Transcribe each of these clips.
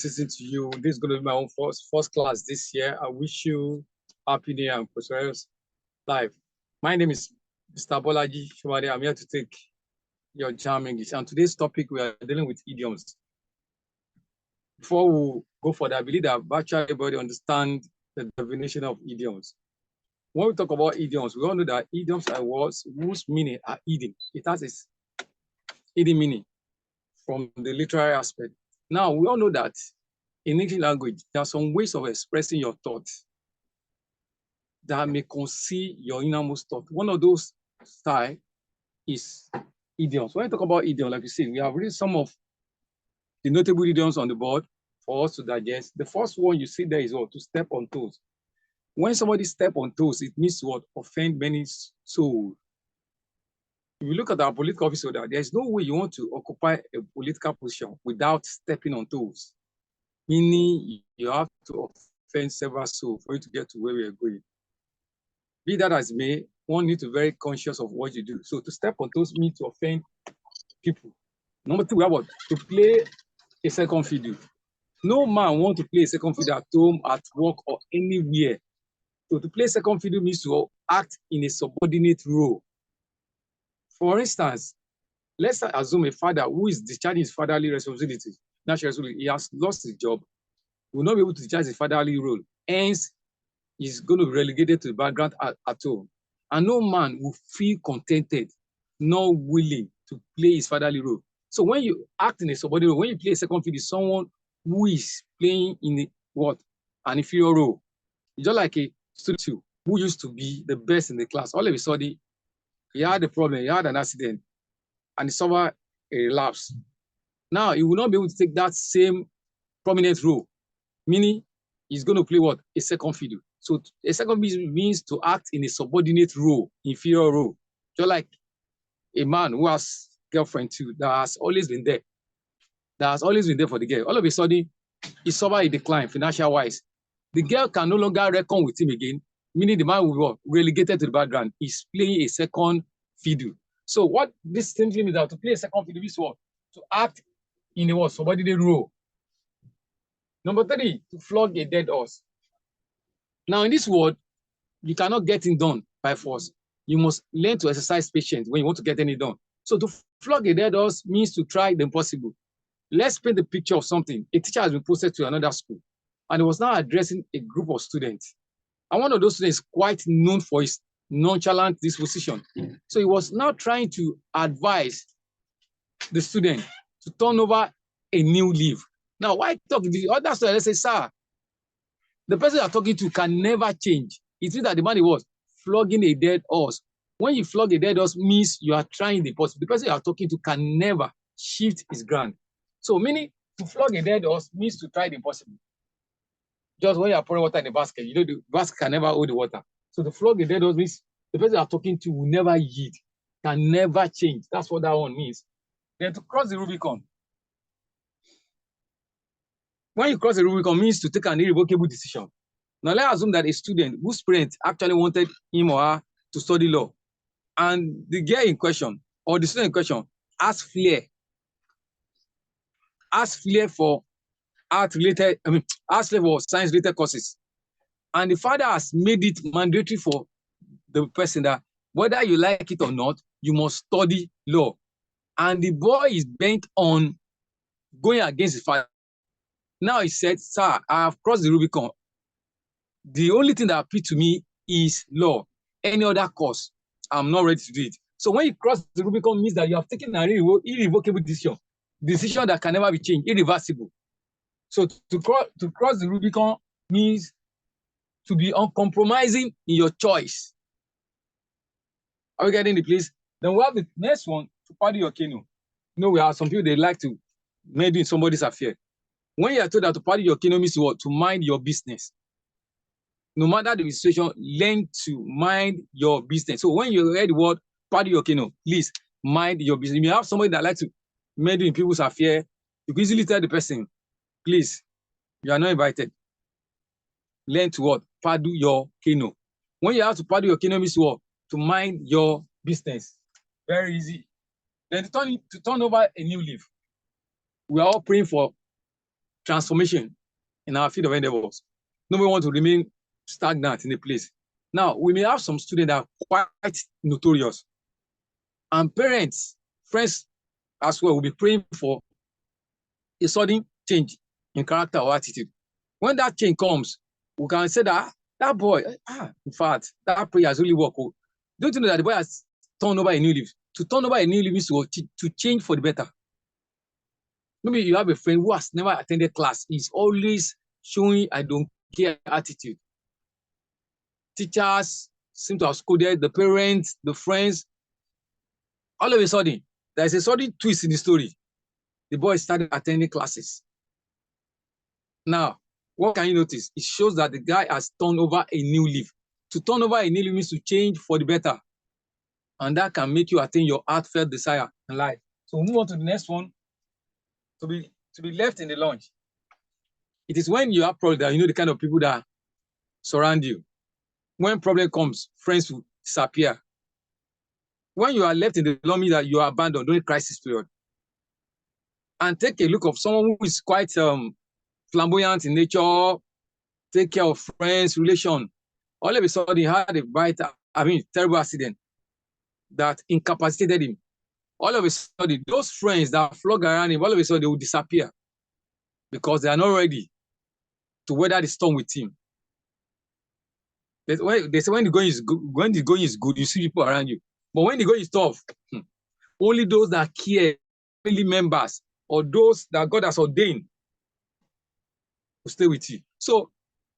greetings to you. This is going to be my own first class this year. I wish you happy new year and prosperous life. My name is Mr. Bolaji Shumade. I'm here to take your JAM English. And today's topic, we are dealing with idioms. Before we go for that, I believe that virtually everybody understands the definition of idioms. When we talk about idioms, we all know that idioms are words whose meaning are hidden. It has its hidden meaning from the literary aspect. Now, we all know that in English language, there are some ways of expressing your thoughts that may conceal your innermost thought. One of those styles is idioms. When I talk about idioms, like you see, we have read some of the notable idioms on the board for us to digest. The first one you see there is what? To step on toes. When somebody step on toes, it means what? Offend many souls. If you look at our political officer, there is no way you want to occupy a political position without stepping on toes. Meaning you have to offend several souls for you to get to where we are going. Be that as may, one needs to be very conscious of what you do. So to step on toes means to offend people. Number two, we have what? To play a second fiddle. No man wants to play a second fiddle at home, at work, or anywhere. So to play second fiddle means to act in a subordinate role. For instance, let's assume a father who is discharging his fatherly responsibilities. Naturally, he has lost his job. He will not be able to discharge his fatherly role. Hence, he's going to be relegated to the background at home. And no man will feel contented, nor willing to play his fatherly role. So when you act in a subordinate role, when you play a second fiddle, someone who is playing in a, what? An inferior role. It's just like a student who used to be the best in the class. All of a sudden, he had a problem, he had an accident, and he suffered a relapse. Now, he will not be able to take that same prominent role, meaning he's going to play what? A second fiddle. So a second fiddle means to act in a subordinate role, inferior role. Just like a man who has a girlfriend too, that has always been there. That has always been there for the girl. All of a sudden, he suffered a decline financial-wise. The girl can no longer reckon with him again, meaning the man will be relegated to the background. He's playing a second fiddle. So what this simply means that to play a second fiddle is what? To act in a what? Subordinate role. Number three, to flog a dead horse. Now in this world, you cannot get it done by force. You must learn to exercise patience when you want to get anything done. So to flog a dead horse means to try the impossible. Let's paint the picture of something. A teacher has been posted to another school, and he was now addressing a group of students. And one of those students is quite known for his nonchalant disposition. So he was now trying to advise the student to turn over a new leaf. Now, why talk to the other student? Let's say, sir, the person you're talking to can never change. It means that the man was flogging a dead horse. When you flog a dead horse, means you are trying the possible. The person you are talking to can never shift his ground. So meaning to flog a dead horse means to try the impossible. Just when you are pouring water in the basket, you know the basket can never hold the water. So to flog a dead horse means the person you are talking to will never yield, can never change. That's what that one means. Then to cross the Rubicon. When you cross the Rubicon means to take an irrevocable decision. Now let's assume that a student whose parents actually wanted him or her to study law, and the girl in question or the student in question has flair for art-related, has flair for science-related courses, and the father has made it mandatory for the person that whether you like it or not, you must study law. And the boy is bent on going against his father. Now he said, sir, I have crossed the Rubicon. The only thing that appeals to me is law. Any other course, I'm not ready to do it. So when you cross the Rubicon means that you have taken an irrevocable decision that can never be changed, irreversible. So to cross the Rubicon means to be uncompromising in your choice. Are we getting the place? Then we have the next one, to paddle your canoe. You know, we have some people, they like to meddle in somebody's affair. When you are told that to paddle your canoe means what? To mind your business. No matter the situation, learn to mind your business. So when you read the word paddle your canoe, please mind your business. If you have somebody that likes to meddle in people's affair, you can easily tell the person, please, you are not invited. Learn to what? Paddle your canoe. When you have to paddle your canoe means what? To mind your business. Very easy. Then to turn over a new leaf. We are all praying for transformation in our field of endeavors. Nobody wants to remain stagnant in a place. Now, we may have some students that are quite notorious, and parents, friends as well will be praying for a sudden change in character or attitude. When that change comes, we can say that that boy, in fact, that prayer has really worked. Don't you know that the boy has turned over a new leaf? To turn over a new leaf means to change for the better. Maybe you have a friend who has never attended class. He's always showing I don't care attitude. Teachers seem to have scolded the parents, the friends. All of a sudden, there's a sudden twist in the story. The boy started attending classes. Now, what can you notice? It shows that the guy has turned over a new leaf. To turn over a new leaf means to change for the better. And that can make you attain your heartfelt desire in life. So we'll move on to the next one. To be left in the lunch. It is when you have problems that you know the kind of people that surround you. When problem comes, friends will disappear. When you are left in the lunch, means that you are abandoned during crisis period. And take a look of someone who is quite flamboyant in nature, take care of friends, relation. All of a sudden, he had a terrible accident that incapacitated him. All of a sudden, those friends that flock around him, all of a sudden, they will disappear because they are not ready to weather the storm with him. They say when the going is good, you see people around you. But when the going is tough, only those that care, family members, or those that God has ordained will stay with you. So,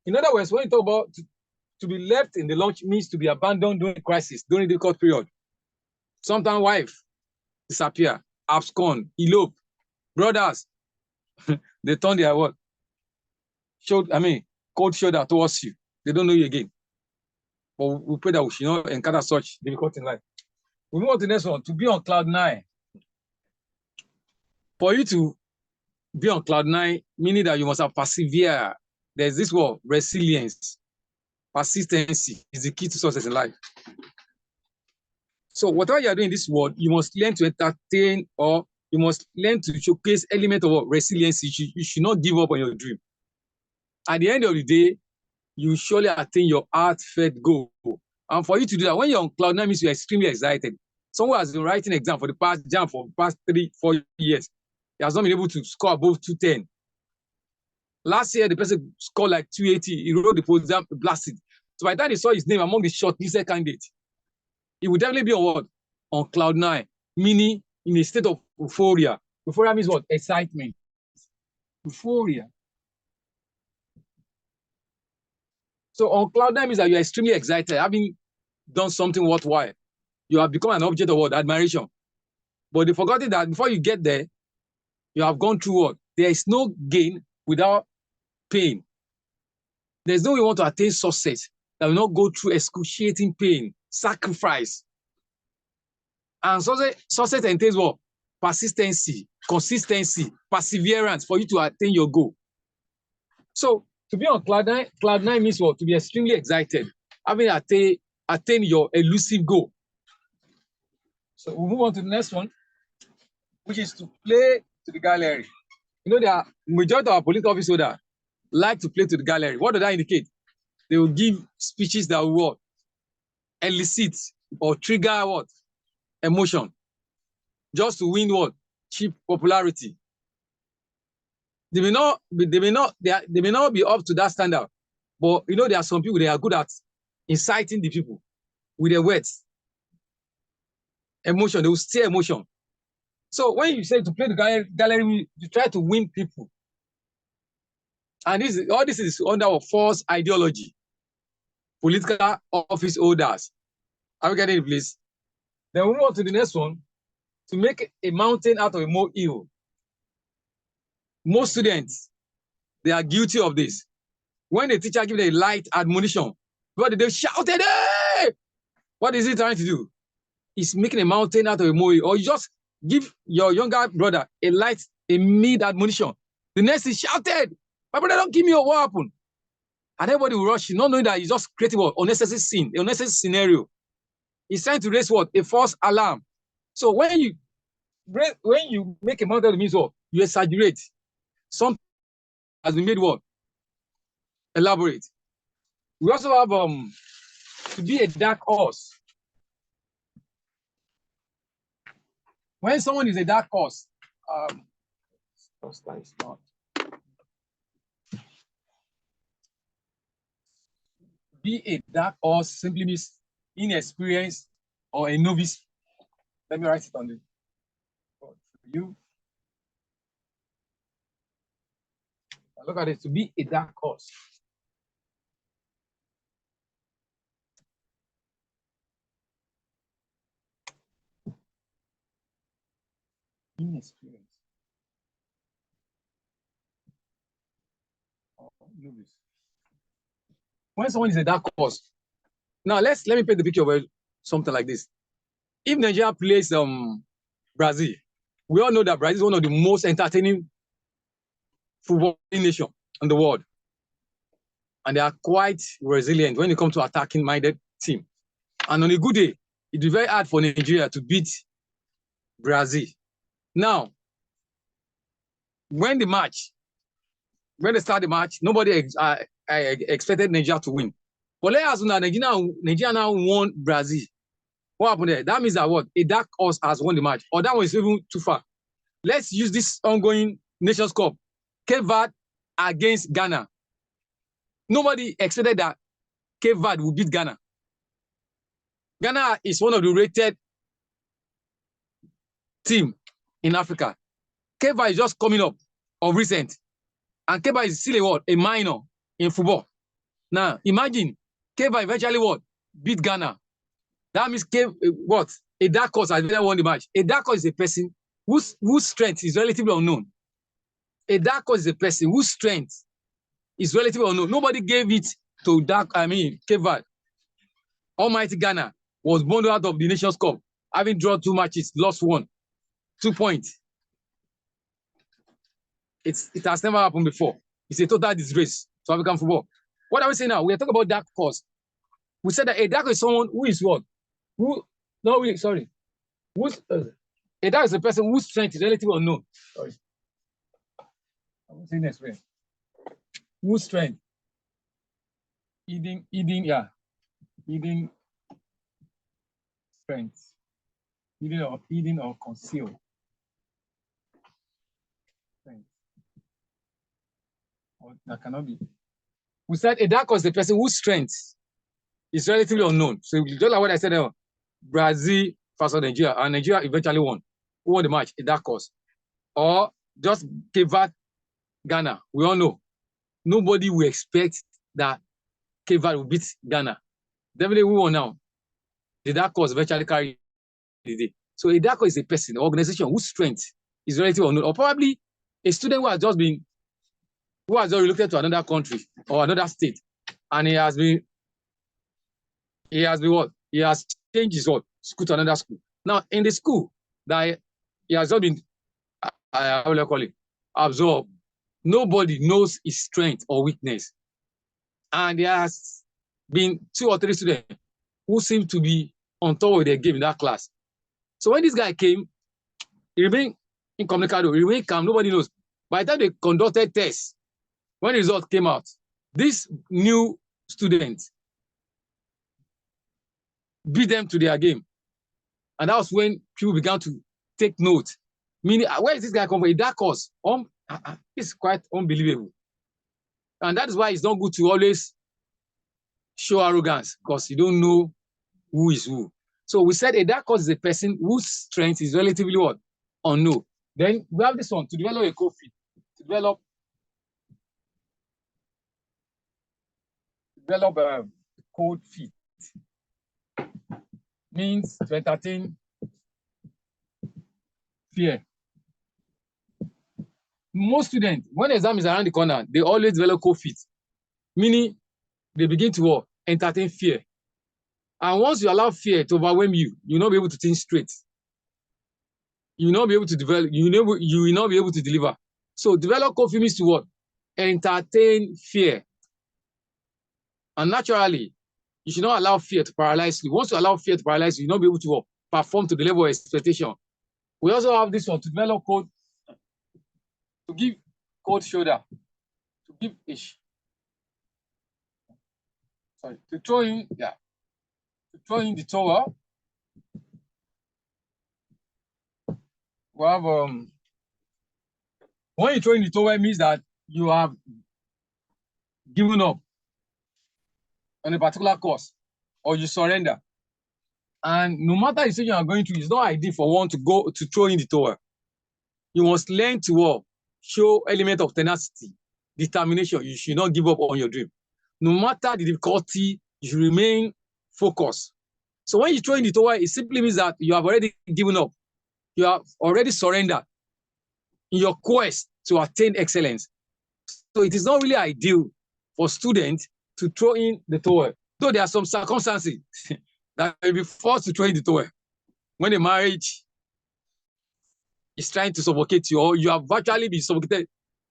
in other words, when you talk about to be left in the lunch means to be abandoned during crisis, during the difficult period. Sometimes wife disappear, abscond, elope, brothers, they turn their what? Cold shoulder towards you. They don't know you again. But we pray that we should not encounter such difficulty in life. We move on to the next one, to be on cloud 9. For you to be on cloud 9, meaning that you must have persevere. There's this word, resilience. Persistency is the key to success in life. So whatever you are doing in this world, you must learn to entertain, or you must learn to showcase element of resilience. You should not give up on your dream. At the end of the day, you surely attain your heartfelt goal. And for you to do that, when you're on cloud 9, means you're extremely excited. Someone has been writing exam for the past 3-4 years. He has not been able to score above 210. Last year, the person scored like 280. He wrote the exam, blasted. So by the time he saw his name among the shortlisted candidates, he would definitely be on what? On cloud 9, meaning in a state of euphoria. Euphoria means what? Excitement. Euphoria. So on cloud 9 means that you're extremely excited, having done something worthwhile. You have become an object of what? Admiration. But they forgot that before you get there, you have gone through what? There is no gain without pain. There's no way you want to attain success that will not go through excruciating pain, sacrifice. And success entails what? Persistency, consistency, perseverance for you to attain your goal. So to be on cloud 9 means what? To be extremely excited, having attain your elusive goal. So we'll move on to the next one, which is to play to the gallery. You know, the majority of our police office holders like to play to the gallery. What does that indicate? They will give speeches that will elicit or trigger what? Emotion, just to win what? Cheap popularity. They may not be up to that standard, but you know there are some people they are good at inciting the people with their words. Emotion, they will steer emotion. So when you say to play the gallery, you try to win people. And all this is under a false ideology. Political office holders. Are we getting it, please? Then we move on to the next one. To make a mountain out of a molehill. Most students, they are guilty of this. When the teacher gives them a light admonition, they shouted, "Hey!" What is he trying to do? He's making a mountain out of a molehill. Or you just give your younger brother a mid admonition. The next is shouted, "My brother, don't give me what happened." And everybody will rush, not knowing that he's just creating what? Unnecessary scene, an unnecessary scenario. He's trying to raise what? A false alarm. So when you make a mountain, it means what? You exaggerate. Some has been made what? Elaborate. We also have to be a dark horse. When someone is a dark horse, be a dark horse simply means inexperienced or a novice. Let me write it on you. Look at it, to be a dark horse. Inexperienced. Or novice. When someone is a dark horse, now let me paint the picture of something like this. If Nigeria plays Brazil, we all know that Brazil is one of the most entertaining football nation in the world. And they are quite resilient when it comes to attacking-minded team. And on a good day, it will be very hard for Nigeria to beat Brazil. Now, when they start the match, nobody expected Nigeria to win. But let us know that Nigeria now won Brazil. What happened there? That means that what? A dark horse has won the match. Or that one is even too far. Let's use this ongoing Nations Cup. Cape Verde against Ghana. Nobody expected that Cape Verde would beat Ghana. Ghana is one of the rated team in Africa. Cape Verde is just coming up of recent. And Cape Verde is still a minor in football. Now, imagine Cape Verde eventually beat Ghana. That means a dark horse has never won the match. A dark horse is a person whose strength is relatively unknown. A dark horse is a person whose strength is relatively unknown. Nobody gave it to Cape Verde. Almighty Ghana was bundled out of the Nations Cup, having drawn 2 matches, lost 1, 2 points. It has never happened before. It's a total disgrace to African football. What are we saying now? We are talking about dark horse. We said that a dark horse is someone who is what? A dark is a person whose strength is relatively unknown. Sorry. I'm saying next way. Whose strength? Hidden strength. Hidden or concealed. Strength. That cannot be. We said a dark horse is a person whose strength is relatively unknown. So just like what I said, Brazil versus Nigeria, and Nigeria eventually won. Who won the match? A dark horse. Or just Cape Verde, Ghana. We all know. Nobody will expect that Cape Verde will beat Ghana. Definitely we won now. The dark horse eventually carried the day. So a dark horse is a person, an organization whose strength is relatively unknown. Or probably a student who has just relocated to another country or another state, and he has what? He has changed his school to another school. Now, in the school that he has not been, how will I call it, absorbed, nobody knows his strength or weakness. And there has been 2 or 3 students who seem to be on top of their game in that class. So when this guy came, he remained incommunicado, he remained calm, nobody knows. By the time they conducted tests, when the result came out, this new student beat them to their game. And that was when people began to take note. Meaning, where is this guy come from? A dark horse. It's quite unbelievable. And that is why it's not good to always show arrogance, because you don't know who is who. So we said a dark horse is a person whose strength is relatively what? Unknown. Then we have this one, to develop a cold feet. To develop cold feet means to entertain fear. Most students, when the exam is around the corner, they always develop cold feet, meaning they begin to entertain fear. And once you allow fear to overwhelm you, you'll not be able to think straight. You will not be able to develop, you will not be able to deliver. So develop cold feet means to what? Entertain fear. And naturally, you should not allow fear to paralyze you. Once you allow fear to paralyze you, you'll not be able to perform to the level of expectation. We also have this one, to develop to give cold shoulder. give ish. Sorry, to throw in, yeah. To throw in the towel. We have when you throw in the towel, it means that you have given up on a particular cause or you surrender. And no matter the situation you are going through, it's not ideal for one to go to throw in the towel. You must learn to show element of tenacity, determination. You should not give up on your dream. No matter the difficulty, you should remain focused. So when you throw in the towel, it simply means that you have already given up. You have already surrendered in your quest to attain excellence. So it is not really ideal for students to throw in the towel. Though there are some circumstances that may be forced to throw in the towel. When a marriage is trying to suffocate you, or you have virtually been suffocated in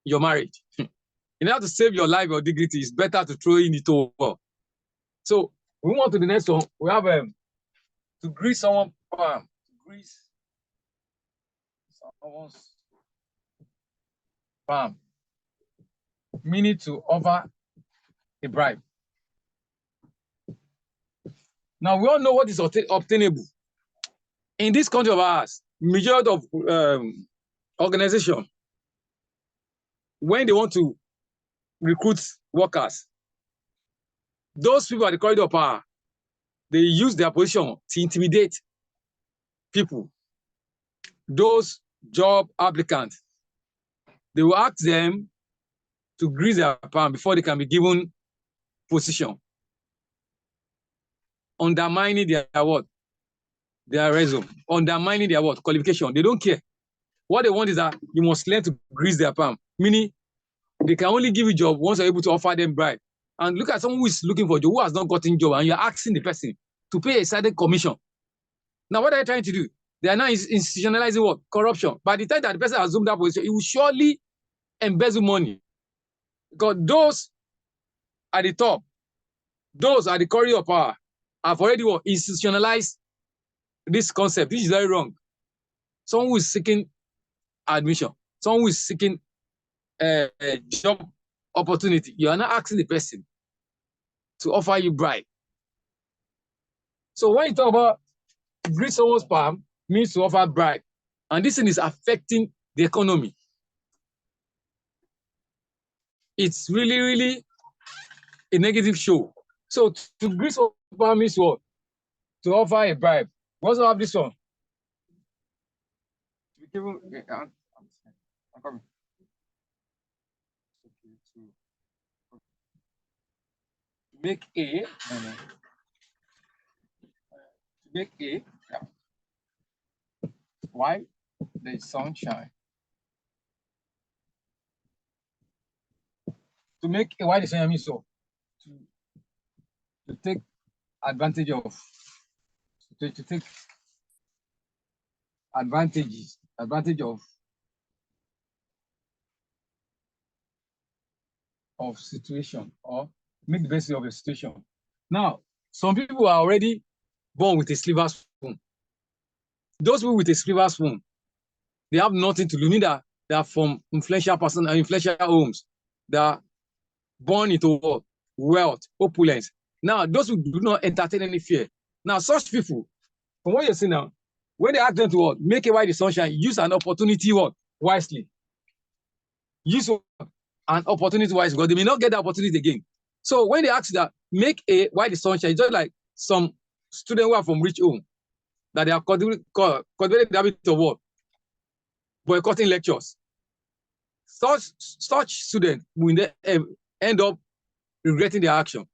your marriage. In order to save your life or dignity, it's better to throw in the towel. So we move on to the next one. We have to grease someone's palm. To grease someone's palm, meaning to offer a bribe. Now we all know what is obtainable. In this country of ours, majority of organization, when they want to recruit workers, those people at the corridor of power, they use their position to intimidate people. Those job applicants, they will ask them to grease their palm before they can be given position, undermining their what? Their resume, undermining their what? Qualification. They don't care. What they want is that you must learn to grease their palm, meaning they can only give you a job once you're able to offer them bribe. And look at someone who is looking for a job, who has not gotten a job, and you're asking the person to pay a certain commission. Now, what are they trying to do? They are now institutionalizing what? Corruption. By the time that the person assumes that position, he will surely embezzle money. Because those at the top, those at the corridor of power, have already what? Institutionalized this concept. This is very wrong. Someone who is seeking admission, someone who is seeking a job opportunity, you are not asking the person to offer you bribe. So when you talk about grease someone's palm, means to offer bribe, and this thing is affecting the economy. It's really, really a negative show. So to grease someone's palm means what? To offer a bribe. We also have this one. I'm coming. To make a, to make a, yeah. Why the sunshine? To make a why the sunshine means so to take advantage of, to take advantage of situation, or make the best of a situation. Now, some people are already born with a silver spoon. Those people with a silver spoon, they have nothing to lose. They are from influential person and influential homes. They are born into what? Wealth, opulence. Now, those who do not entertain any fear. Now, such people, from what you see now, when they ask them to what? Make a while the sunshine, use an opportunity what? Wisely. Use an opportunity wisely, because they may not get the opportunity again. So when they ask that, make a while the sunshine, it's just like some students who are from rich home, that they are cultivating the habit of what? Boycotting lectures. Such students will end up regretting their action.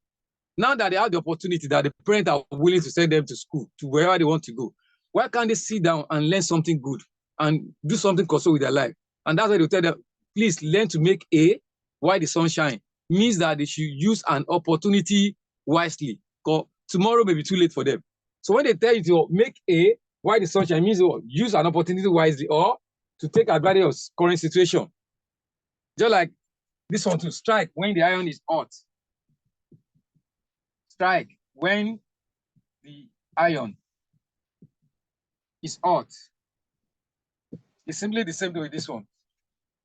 Now that they have the opportunity, that the parents are willing to send them to school, to wherever they want to go, why can't they sit down and learn something good and do something concerned with their life? And that's why they tell them, please learn to make a while the sunshine. Means that they should use an opportunity wisely, because tomorrow may be too late for them. So when they tell you to make a while the sunshine, means use an opportunity wisely, or to take advantage of current situation. Just like this one, to strike when the iron is hot. Strike when the iron is hot. It's simply the same way with this one.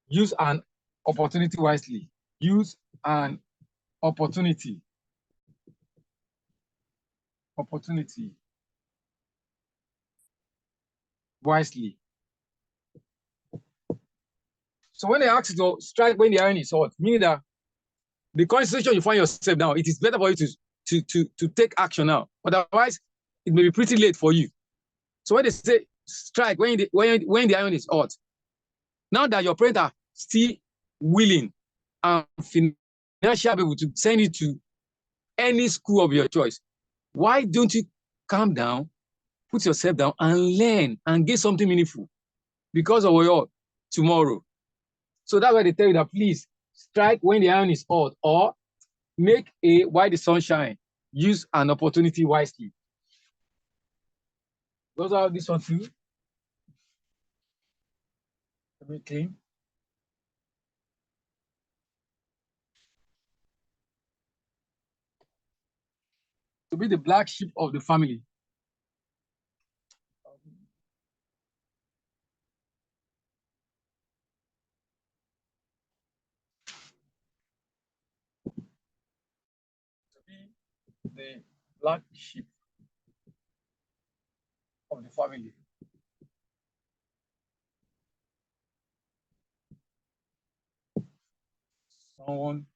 Use an opportunity wisely. use an opportunity wisely. So when they ask you to strike when the iron is hot, meaning that the current situation you find yourself now, it is better for you to take action now. Otherwise, it may be pretty late for you. So when they say strike when the iron is hot, now that your parents are still willing and financially able to send you to any school of your choice, why don't you calm down, put yourself down, and learn and get something meaningful because of your tomorrow? So that's why they tell you that please strike when the iron is hot, or make a while the sun shine. Use an opportunity wisely. Those are this one too. Let me clean. To be the black sheep of the family. To be the black sheep of the family. Someone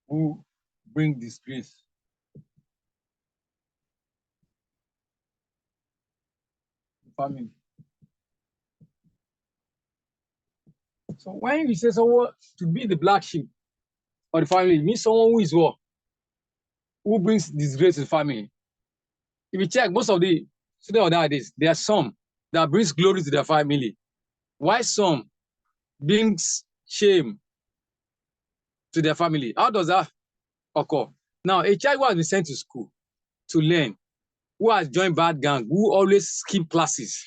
who brings disgrace. The family. So when you say someone to be the black sheep of the family, it means someone who is what? Who brings disgrace to the family. If you check most of the students nowadays, there are some that brings glory to their family, while some brings shame to their family. How does that occur? Now, a child who has been sent to school to learn, who has joined bad gang, who always skip classes,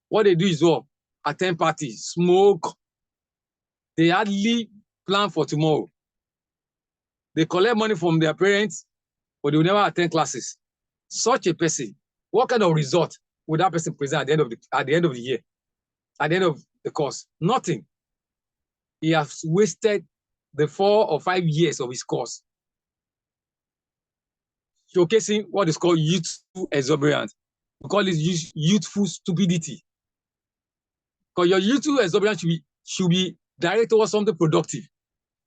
what they do is what? Attend parties, smoke. They hardly plan for tomorrow. They collect money from their parents, but they will never attend classes. Such a person, what kind of result would that person present at the end of the year, at the end of the course? Nothing. He has wasted the 4 or 5 years of his course, showcasing what is called youthful exuberance. We call it youthful stupidity. Because your youthful exuberance should be directed towards something productive.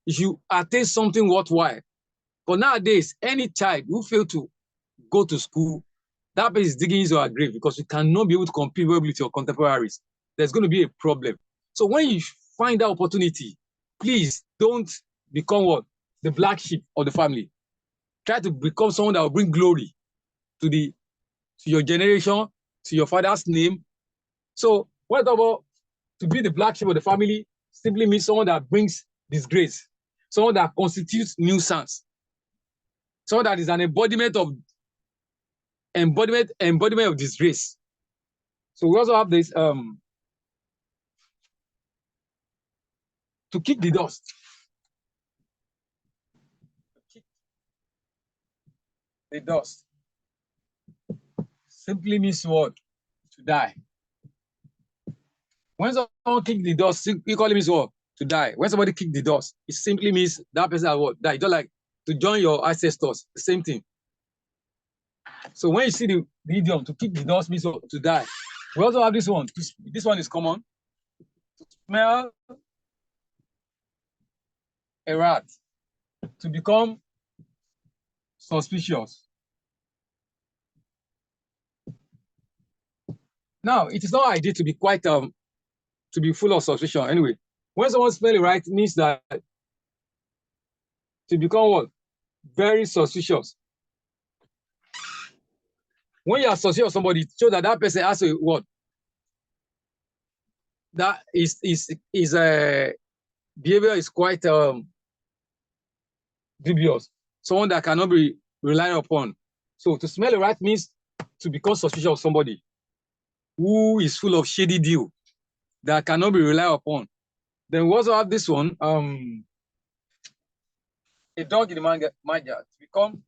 You should attain something worthwhile. But nowadays, any child who fails to go to school, that person is digging into our grave, because you cannot be able to compete well with your contemporaries. There's going to be a problem. So when you find that opportunity, please don't become what? The black sheep of the family. Try to become someone that will bring glory to your generation, to your father's name. So what about to be the black sheep of the family simply means someone that brings disgrace, someone that constitutes nuisance, someone that is an embodiment of disgrace. So we also have this to kick the dust. Kick the dust simply means what? To die. When someone kick the dust, it call means what? To die. When somebody kick the dust, it simply means that person has what? Die. Just like to join your ancestors, the same thing. So when you see the idiom to kick the dust means what? To die. We also have this one. This one is common. To smell a rat. To become suspicious. Now, it is not ideal to be quite to be full of suspicion. Anyway, when someone smells a rat, it means that to become what? Very suspicious. When you are suspicious of somebody, it shows that that person has a what? That is behavior is quite dubious. Someone that cannot be relied upon. So to smell a rat means to become suspicious of somebody who is full of shady deal that cannot be relied upon. Then we also have this one, a dog in the manger, to become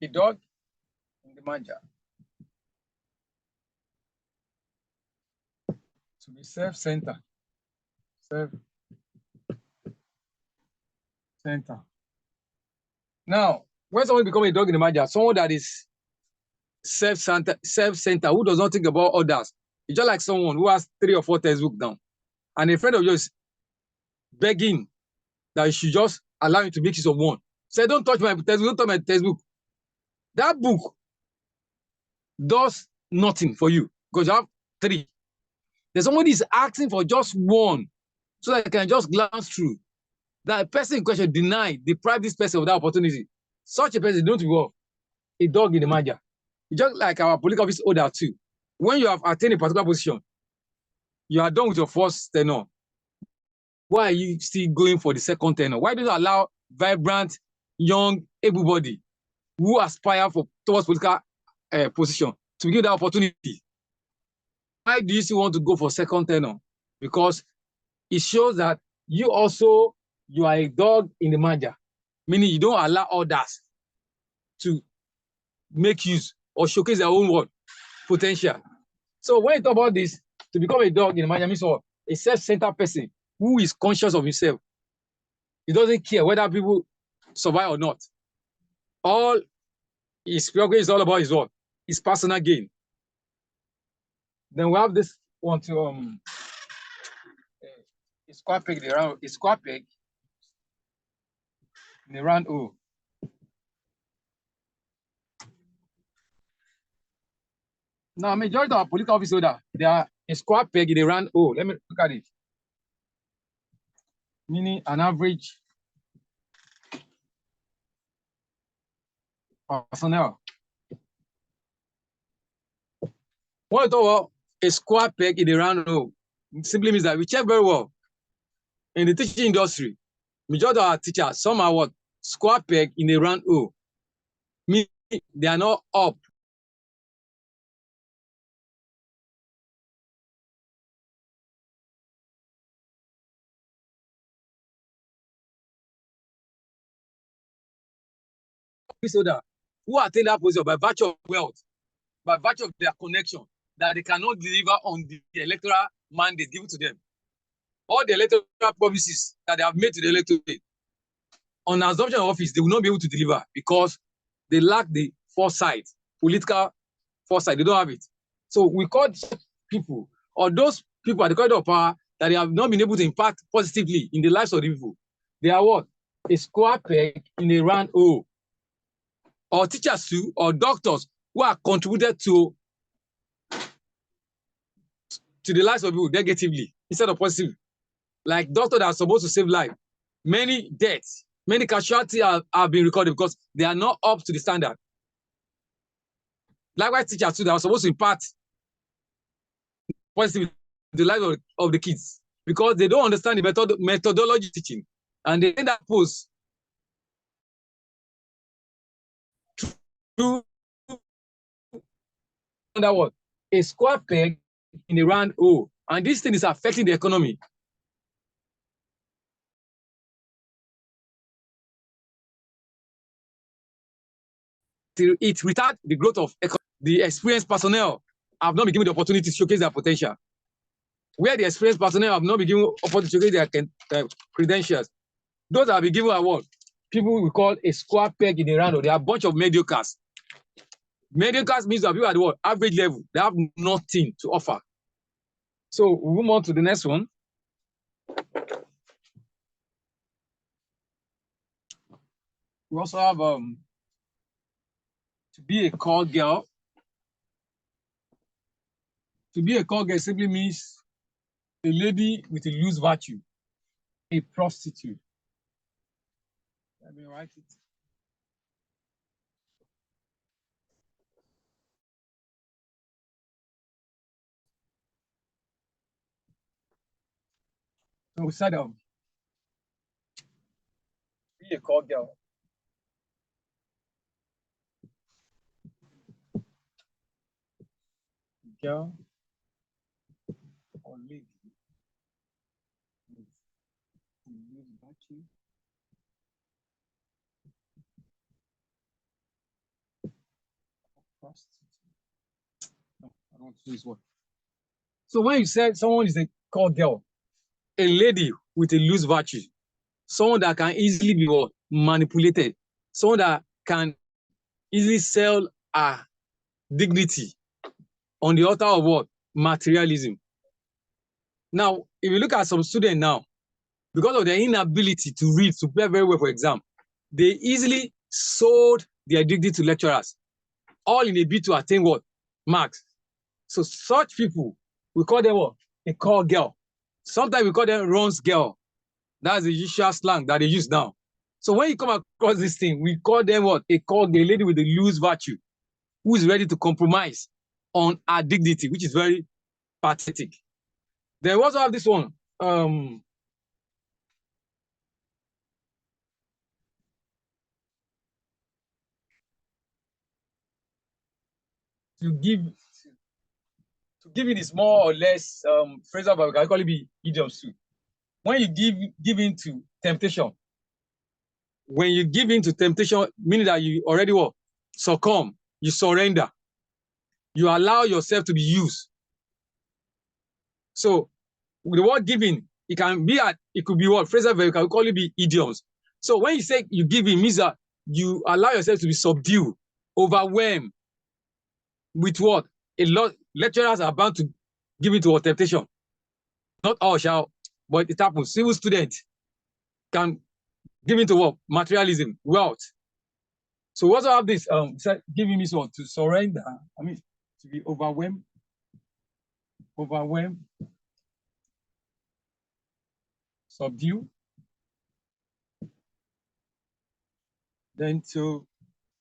a dog in the manger. To be self-centered. center. Now, when someone becomes a dog in the manger, someone that is self-centered, who does not think about others, it's just like someone who has 3 or 4 textbooks down, and a friend of yours begging that you should just allow him to make use of one. Say, don't touch my textbook, don't touch my textbook. That book does nothing for you because you have 3. There's somebody is asking for just one so that I can just glance through. That person in question deprive this person of that opportunity. Such a person don't involve a dog in the manger. It's just like our political office order too. When you have attained a particular position, you are done with your first tenure. Why are you still going for the second tenure? Why don't you allow vibrant, young, able-bodied who aspire towards political position to give that opportunity? Why do you still want to go for second tenure? Because it shows that you are a dog in the manger, meaning you don't allow others to make use or showcase their own potential. So when you talk about this, to become a dog in the manger means what? A self-centered person who is conscious of himself. He doesn't care whether people survive or not. All his prerogative is all about his what? His personal gain. Then we have this one to a square peg in the round O. Now, majority of our political office holder, they are a square peg in the round O. Let me look at it. Meaning an average personnel. What you talk about a square peg in the round O, it simply means that we check very well. In the teaching industry, majority of our teachers, some are what? Square peg in the round O. Meaning they are not up. Who attain that position by virtue of wealth, by virtue of their connection, that they cannot deliver on the electoral mandate given to them. All the electoral promises that they have made to the electorate, on assumption of office, they will not be able to deliver because they lack the foresight, political foresight. They don't have it. So we call people, or those people at the corridor of power, that they have not been able to impact positively in the lives of the people. They are what? A square peg in a round O. Or teachers too, or doctors who are contributed to the lives of people negatively instead of positive. Like doctors that are supposed to save life. Many deaths, many casualties have been recorded because they are not up to the standard. Likewise, teachers too that are supposed to impart positively the lives of the kids because they don't understand the methodology teaching. And they end that post to under what? A square peg in a round O. And this thing is affecting the economy. It retards the growth of the experienced personnel have not been given the opportunity to showcase their potential. Where the experienced personnel have not been given opportunity to showcase their credentials, those that have been given award, people we call a square peg in the round. They are a bunch of mediocres. Mediocres means that people at the what? Average level. They have nothing to offer. So we move on to the next one. We also have to be a call girl. To be a call girl simply means a lady with a loose virtue, a prostitute. Let me write it. So we said be a call girl. Girl or lady with loose virtue. Prostitute. No, I don't want to use this word. So when you said someone is a call girl, a lady with a loose virtue, someone that can easily be what? Manipulated, someone that can easily sell her dignity on the altar of what? Materialism. Now, if you look at some students now, because of their inability to read, to prepare very well for exam, they easily sold their dignity to lecturers, all in a bid to attain what? Marks. So such people, we call them what? A call girl. Sometimes we call them runs girl. That's the usual slang that they use now. So when you come across this thing, we call them what? A call girl, a lady with a loose virtue, who is ready to compromise on her dignity, which is very pathetic. Then we also have this one. To give it is more or less phrasal, but we can call it be idioms too. When you give in to temptation, when you give in to temptation, meaning that you already what? Succumb, you surrender, you allow yourself to be used. So with the word giving, it can be it could be what? Phrasal, but we can call it be idioms. So when you say you give in, means that you allow yourself to be subdued, overwhelmed with what? A lot lecturers are bound to give into what? Temptation. Not all shall, but it happens. Civil students can give into what? Materialism, wealth. So we also have this giving me what? To surrender. I mean, to be overwhelmed, subdue. Then to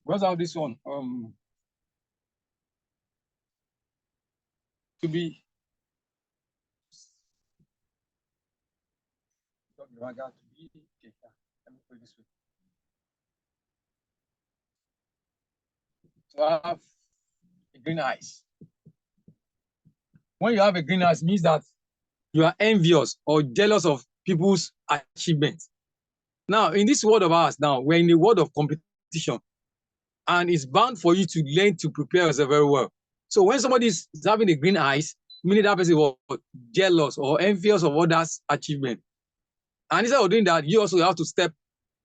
we also have this one to be let me put it this way. To have a green eyes. When you have a green eyes, means that you are envious or jealous of people's achievements. Now, in this world of ours, now we're in the world of competition, and it's bound for you to learn to prepare yourself very well. So when somebody is having a green eyes, meaning that person was jealous or envious of others' achievement, and instead of doing that, you also have to step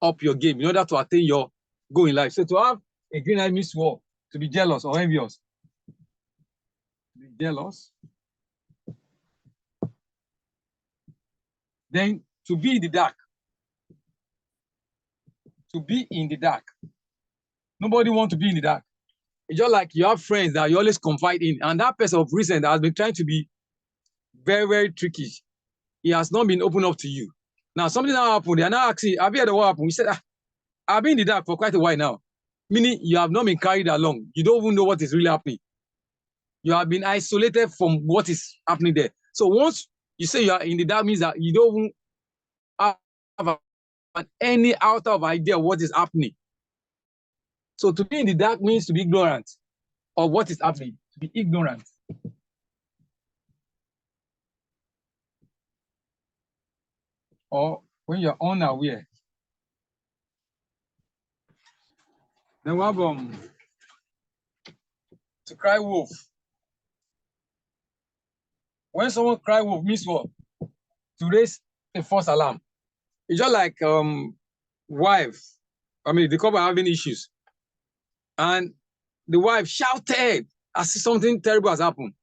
up your game in order to attain your goal in life. So to have a green eye means what? To be jealous or envious. To be jealous. Then to be in the dark. To be in the dark. Nobody wants to be in the dark. It's just like you have friends that you always confide in, and that person of recent has been trying to be very, very tricky. He has not been open up to you. Now, something now happened. They are now asking, have you heard what happened? You said, I've been in the dark for quite a while now. Meaning you have not been carried along. You don't even know what is really happening. You have been isolated from what is happening there. So once you say you are in the dark, means that you don't even have any outer of idea of what is happening. So to be in the dark means to be ignorant of what is happening, to be ignorant. Or when you're unaware. Then we have to cry wolf. When someone cry wolf means what? To raise a false alarm. It's just like wife. I mean, the couple are having issues, and the wife shouted as if something terrible has happened.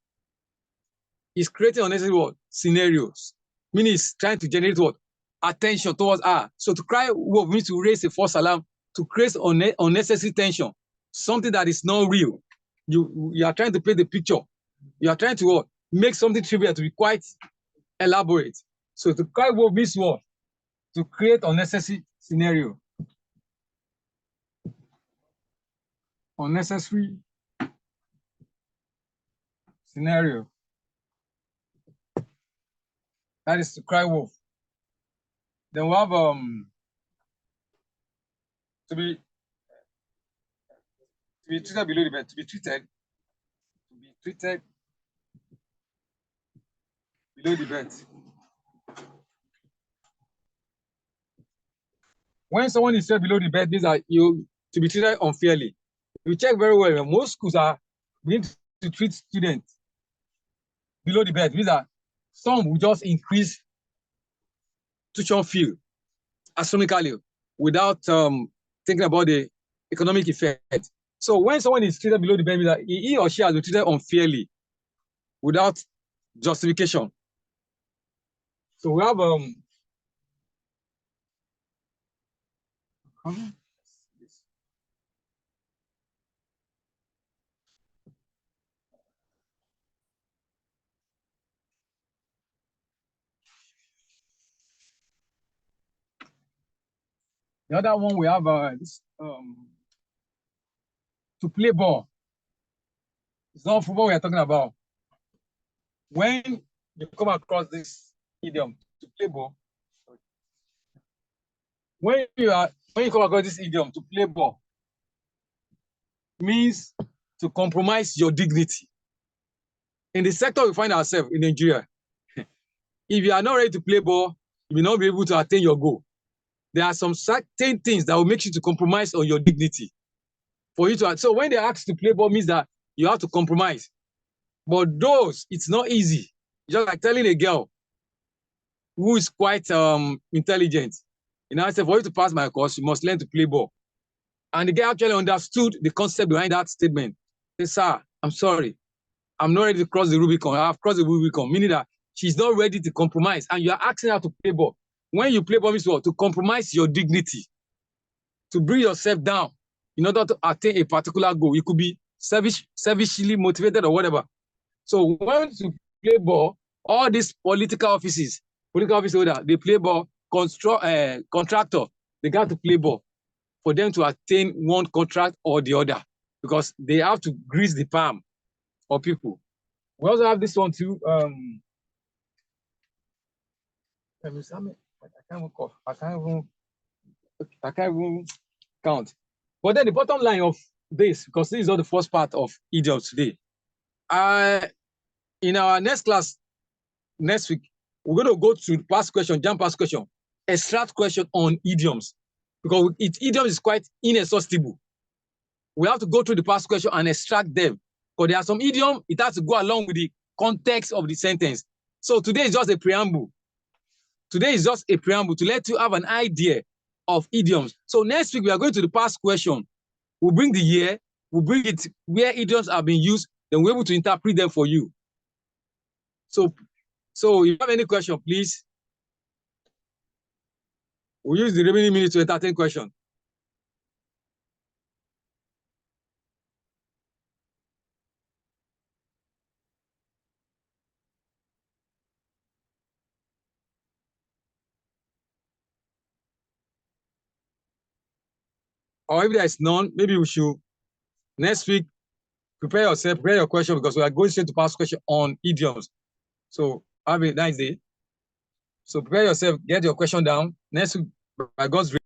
He's creating unnecessary what? Scenarios. Meaning he's trying to generate what? Attention towards her. So to cry wolf means to raise a false alarm, to create unnecessary tension, something that is not real. You are trying to paint the picture. You are trying to what? Make something trivial to be quite elaborate. So to cry wolf means what? To create unnecessary scenario. Unnecessary scenario. That is to cry wolf. Then we have to be treated below the bed, to be treated below the bed. When someone is set below the bed, these are you to be treated unfairly. You check very well. Most schools are beginning to treat students below the bed. These are some will just increase tuition fee. astronomically without thinking about the economic effect. So when someone is treated below the bare, he or she has been treated unfairly without justification. So we have the other one. We have this to play ball. It's not football we are talking about. When you come across this idiom to play ball, when you come across this idiom to play ball, means to compromise your dignity. In the sector we find ourselves in Nigeria, if you are not ready to play ball, you will not be able to attain your goal. There are some certain things that will make you to compromise on your dignity. For you to, so when they ask to play ball, means that you have to compromise. But those, it's not easy. Just like telling a girl who is quite intelligent, you know, I said, for you to pass my course, you must learn to play ball. And the girl actually understood the concept behind that statement. He said, sir, I'm sorry. I'm not ready to cross the Rubicon. I've crossed the Rubicon, meaning that she's not ready to compromise. And you are asking her to play ball. When you play ball, means what? To compromise your dignity, to bring yourself down in order to attain a particular goal. You could be selfishly motivated or whatever. So when you play ball, all these political office holder, they play ball, contractor, they got to play ball for them to attain one contract or the other, because they have to grease the palm of people. We also have this one too. I can't even count. But then the bottom line of this, because this is not the first part of idioms today. In our next class, next week, we're going to go to past question, jump past question, extract question on idioms, because idioms is quite inexhaustible. We have to go through the past question and extract them, because there are some idiom, it has to go along with the context of the sentence. So today is just a preamble. Today is just a preamble to let you have an idea of idioms. So next week, we are going to the past question. We'll bring the year, we'll bring it where idioms have been used, then we're able to interpret them for you. So if you have any question, please. We'll use the remaining minutes to entertain questions. Or if there is none, maybe we should, next week, prepare yourself, prepare your question, because we are going straight to past question on idioms. So have a nice day. So prepare yourself, get your question down. Next week, by God's grace,